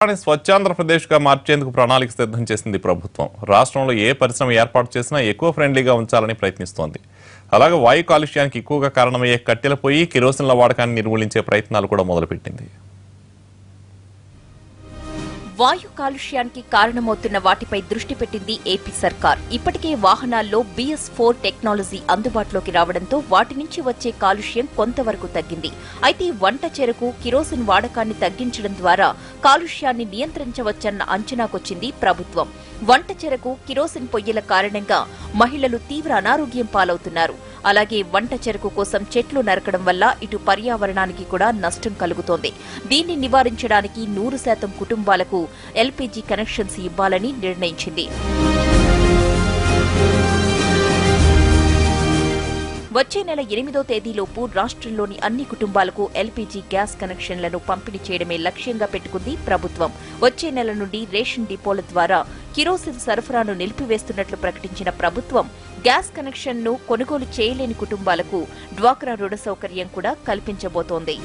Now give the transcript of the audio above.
స్వచ్ఛాంధ్రప్రదేశ్ గా మార్చేందుకు ప్రణాళిక సిద్ధం చేసింది ప్రభుత్వం. రాష్ట్రంలో ఏ పరిశ్రమ ఏర్పాటు చేసినా ఎక్కువ ఫ్రెండ్లీగా ఉంచాలని ప్రయత్నిస్తోంది. అలాగే వాయు కాలుష్యానికి ఎక్కువగా కారణమయ్యే కట్టెల పొయ్యి, కిరోసిన్ల వాడకాన్ని నిర్మూలించే ప్రయత్నాలు కూడా మొదలుపెట్టింది. వాయు కాలుష్యానికి కారణమవుతున్న వాటిపై దృష్టి పెట్టింది ఏపీ సర్కార్. ఇప్పటికే వాహనాల్లో BS4 టెక్నాలజీ అందుబాటులోకి రావడంతో వాటి నుంచి వచ్చే కాలుష్యం కొంతవరకు తగ్గింది. అయితే వంట చెరకు, కిరోసిన్ వాడకాన్ని తగ్గించడం ద్వారా కాలుష్యాన్ని నియంత్రించవచ్చన్న అంచనాకొచ్చింది ప్రభుత్వం. వంట చెరకు, కిరోసిన్ పొయ్యిల కారణంగా మహిళలు తీవ్ర అనారోగ్యం పాలవుతున్నారు. అలాగే వంట చెరకు కోసం చెట్లు నరకడం వల్ల ఇటు పర్యావరణానికి కూడా నష్టం కలుగుతోంది. దీన్ని నివారించడానికి 100% కుటుంబాలకు LPG కనెక్షన్స్ ఇవ్వాలని నిర్ణయించింది. వచ్చే నెల 8వ తేదీలోపు రాష్ట్రంలోని అన్ని కుటుంబాలకు LPG గ్యాస్ కనెక్షన్లను పంపిణీ చేయడమే లక్ష్యంగా పెట్టుకుంది ప్రభుత్వం. వచ్చే నెల నుండి రేషన్ డిపోల ద్వారా కిరోసిన్ సరఫరాను నిలిపివేస్తున్నట్లు ప్రకటించిన ప్రభుత్వం గ్యాస్ కనెక్షన్ను కొనుగోలు చేయలేని కుటుంబాలకు డ్వాక్రా రుణ సౌకర్యం కూడా కల్పించబోతోంది.